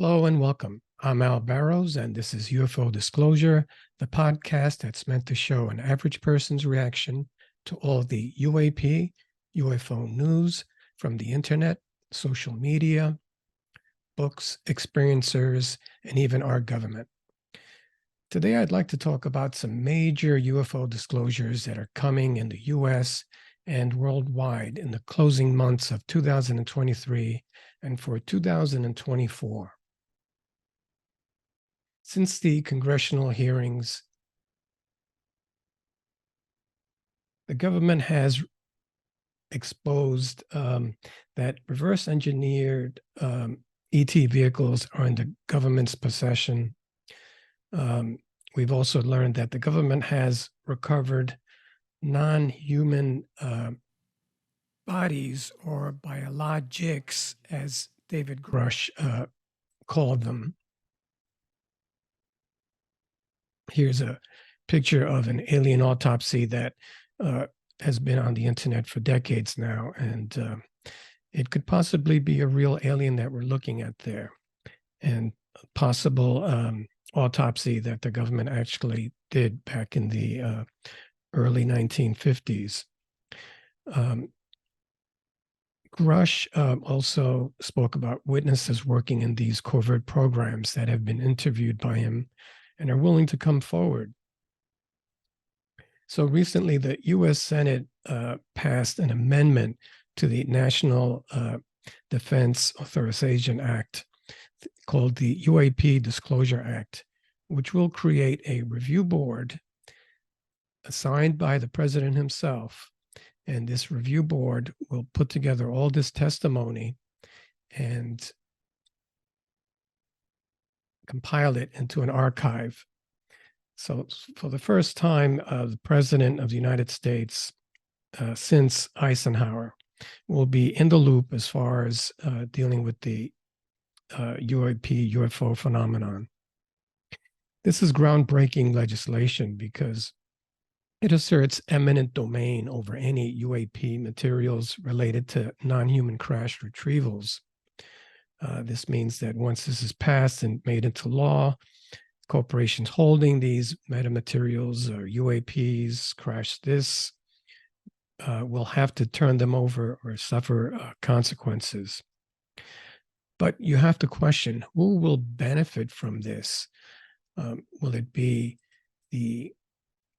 Hello and welcome. I'm Al Barrows, and this is UFO Disclosure, the podcast that's meant to show an average person's reaction to all the UAP, UFO news from the internet, social media, books, experiencers, and even our government. Today, I'd like to talk about some major UFO disclosures that are coming in the US and worldwide in the closing months of 2023 and for 2024. Since the congressional hearings, the government has exposed that reverse engineered ET vehicles are in the government's possession. We've also learned that the government has recovered non-human bodies, or biologics, as David Grusch called them. Here's a picture of an alien autopsy that has been on the internet for decades now, and it could possibly be a real alien that we're looking at there, and a possible autopsy that the government actually did back in the early 1950s. Grusch also spoke about witnesses working in these covert programs that have been interviewed by him and are willing to come forward. So recently, the U.S. Senate passed an amendment to the National Defense Authorization Act called the UAP Disclosure Act, which will create a review board assigned by the president himself. And this review board will put together all this testimony and compile it into an archive. So for the first time, the president of the United States since Eisenhower will be in the loop as far as dealing with the UAP, UFO phenomenon. This is groundbreaking legislation because it asserts eminent domain over any UAP materials related to non-human crash retrievals. This means that once this is passed and made into law, corporations holding these metamaterials or UAPs, crash this, will have to turn them over or suffer consequences. But you have to question, who will benefit from this? Will it be the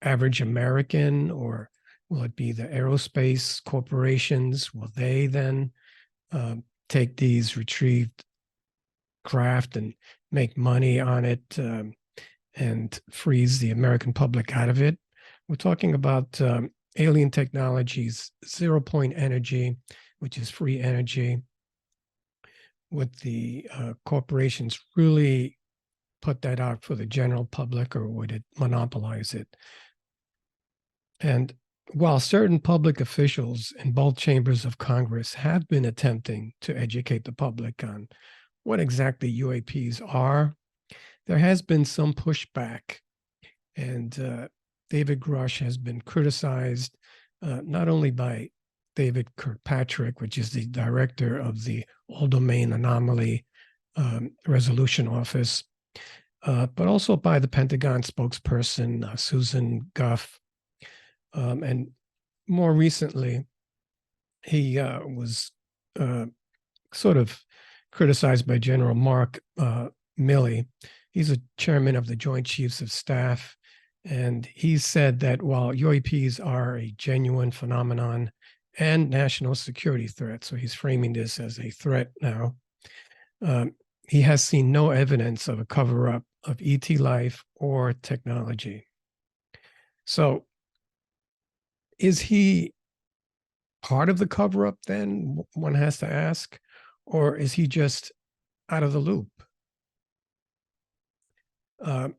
average American, or will it be the aerospace corporations? Will they then take these retrieved craft and make money on it and freeze the American public out of it? We're talking about alien technologies, zero-point energy, which is free energy. Would the corporations really put that out for the general public, or would it monopolize it? And while certain public officials in both chambers of Congress have been attempting to educate the public on what exactly UAPs are, there has been some pushback. And David Grusch has been criticized not only by David Kirkpatrick, which is the director of the All-Domain Anomaly Resolution Office, but also by the Pentagon spokesperson, Susan Gough. And more recently, he was sort of criticized by General Mark Milley. He's a chairman of the Joint Chiefs of Staff, and he said that while UAPs are a genuine phenomenon and national security threat, so he's framing this as a threat now, he has seen no evidence of a cover-up of ET life or technology. So is he part of the cover-up then, one has to ask, or is he just out of the loop?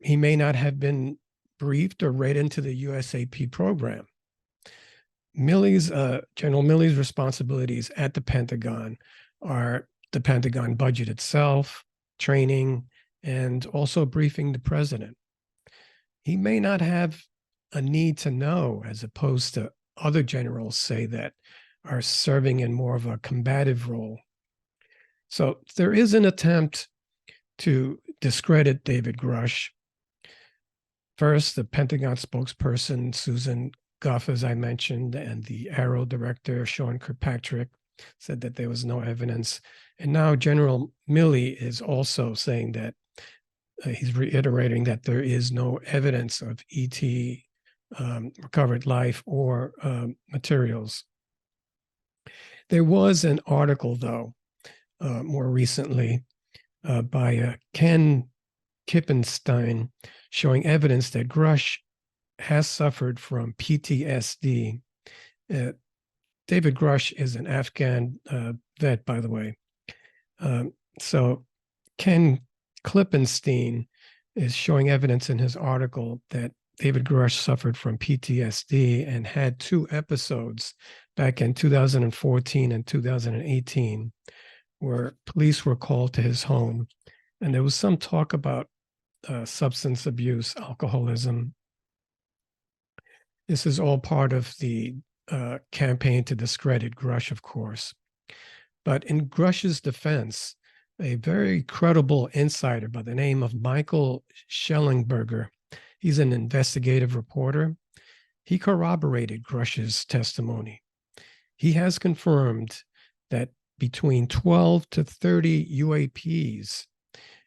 He may not have been briefed or read into the USAP program. General Milley's responsibilities at the Pentagon are the Pentagon budget itself, training, and also briefing the president. He may not have a need to know, as opposed to other generals, say, that are serving in more of a combative role. So there is an attempt to discredit David Grusch. First, the Pentagon spokesperson, Susan Gough, as I mentioned, and the AARO director, Sean Kirkpatrick, said that there was no evidence. And now General Milley is also saying that he's reiterating that there is no evidence of ET recovered life or materials. There was an article, though, more recently by Ken Kippenstein showing evidence that Grusch has suffered from PTSD. David Grusch is an Afghan vet, by the way. So Ken Klippenstein is showing evidence in his article that David Grusch suffered from PTSD and had 2 episodes back in 2014 and 2018 where police were called to his home. And there was some talk about substance abuse, alcoholism. This is all part of the campaign to discredit Grusch, of course. But in Grusch's defense, a very credible insider by the name of Michael Schellenberger, he's an investigative reporter, he corroborated Grusch's testimony. He has confirmed that between 12 to 30 UAPs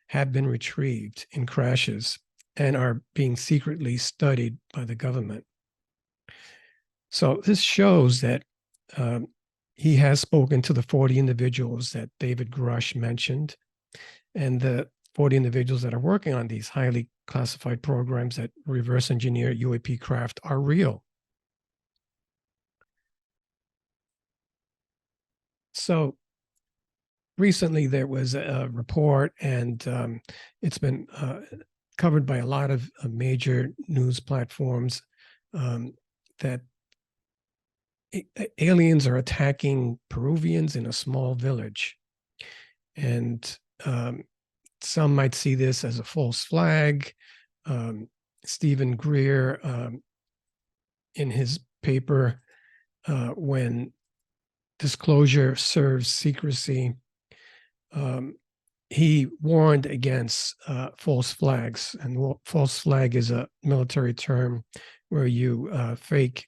have been retrieved in crashes and are being secretly studied by the government. So this shows that he has spoken to the 40 individuals that David Grusch mentioned, and the 40 individuals that are working on these highly classified programs that reverse engineer UAP craft are real. So recently there was a report, and it's been covered by a lot of major news platforms that aliens are attacking Peruvians in a small village. And some might see this as a false flag. Stephen Greer, in his paper, When Disclosure Serves Secrecy, he warned against false flags. And false flag is a military term where you fake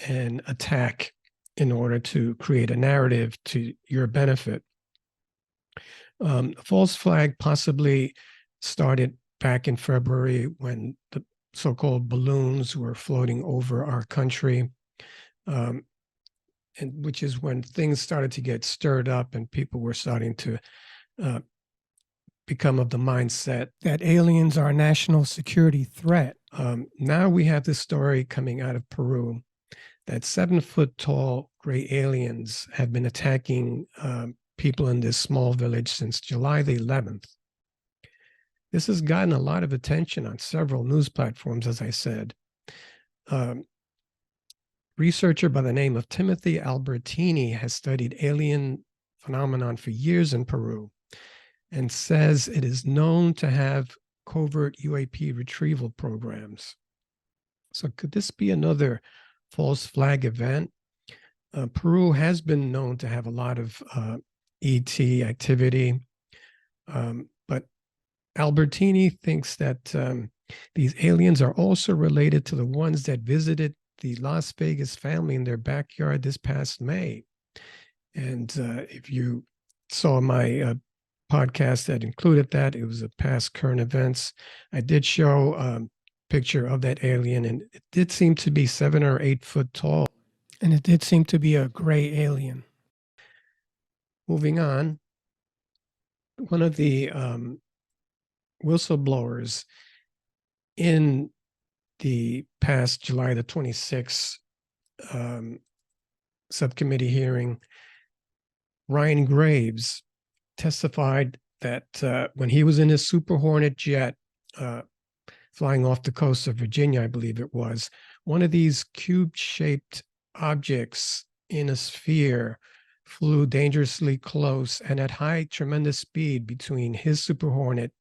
an attack in order to create a narrative to your benefit. False flag possibly started back in February when the so-called balloons were floating over our country, and which is when things started to get stirred up and people were starting to become of the mindset that aliens are a national security threat. Now we have this story coming out of Peru that 7-foot-tall gray aliens have been attacking people in this small village since July the 11th. This has gotten a lot of attention on several news platforms, as I said. Researcher by the name of Timothy Albertini has studied alien phenomenon for years in Peru and says it is known to have covert UAP retrieval programs. So could this be another false flag event? Peru has been known to have a lot of ET activity, but Albertini thinks that these aliens are also related to the ones that visited the Las Vegas family in their backyard this past May. And if you saw my podcast that included that, it was a past current events. I did show a picture of that alien, and it did seem to be 7 or 8 foot tall. And it did seem to be a gray alien. Moving on, one of the whistleblowers in the past July the 26th subcommittee hearing, Ryan Graves, testified that when he was in his Super Hornet jet flying off the coast of Virginia, I believe it was, one of these cube-shaped objects in a sphere flew dangerously close and at high, tremendous speed between his Super Hornet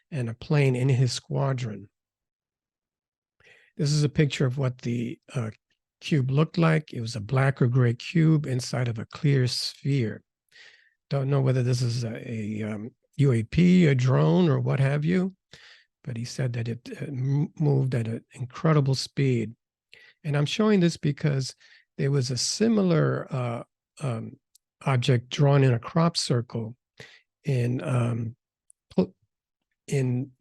and a plane in his squadron. This is a picture of what the cube looked like. It was a black or gray cube inside of a clear sphere. Don't know whether this is a UAP, a drone, or what have you. But he said that it moved at an incredible speed. And I'm showing this because there was a similar object drawn in a crop circle in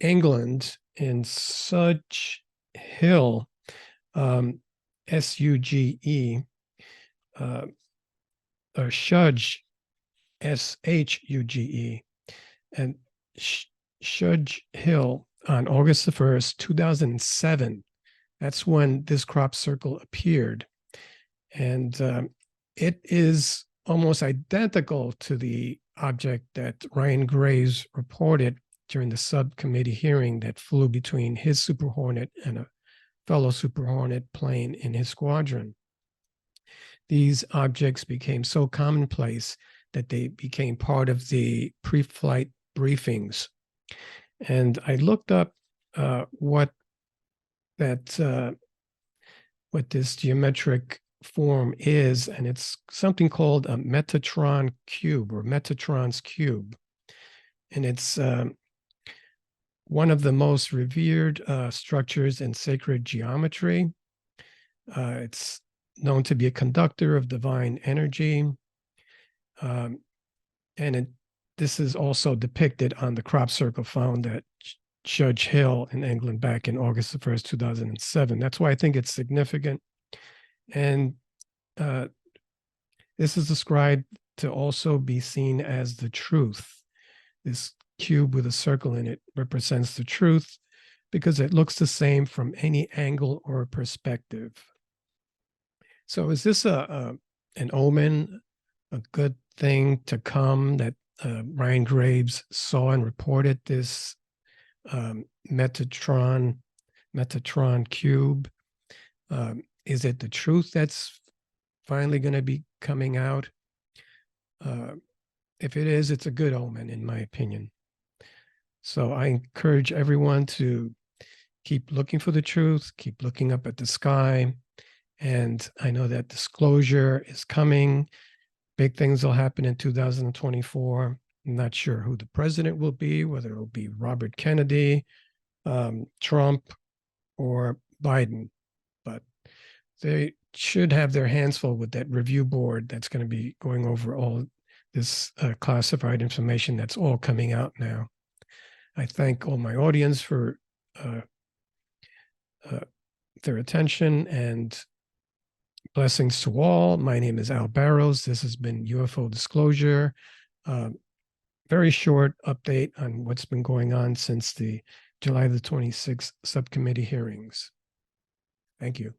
England, in Suge Hill, SUGE, or Shudge, SHUGE, and Shudge Hill on August the 1st, 2007. That's when this crop circle appeared. And it is almost identical to the object that Ryan Graves reported during the subcommittee hearing that flew between his Super Hornet and a fellow Super Hornet plane in his squadron. These objects became so commonplace that they became part of the pre-flight briefings. And I looked up what this geometric form is, and it's something called a Metatron Cube, or Metatron's Cube. And it's one of the most revered structures in sacred geometry. It's known to be a conductor of divine energy. And this is also depicted on the crop circle found at Judge Hill in England back in August the 1st, 2007. That's why I think it's significant. And this is described to also be seen as the truth. This cube with a circle in it represents the truth because it looks the same from any angle or perspective. So is this an omen, a good thing to come, that Ryan Graves saw and reported this Metatron Cube? Is it the truth that's finally going to be coming out? If it is, it's a good omen, in my opinion. So I encourage everyone to keep looking for the truth, keep looking up at the sky. And I know that disclosure is coming. Big things will happen in 2024. I'm not sure who the president will be, whether it will be Robert Kennedy, Trump, or Biden. But they should have their hands full with that review board that's going to be going over all this classified information that's all coming out now. I thank all my audience for their attention, and blessings to all. My name is Al Barrows. This has been UFO Disclosure. Very short update on what's been going on since the July the 26th subcommittee hearings. Thank you.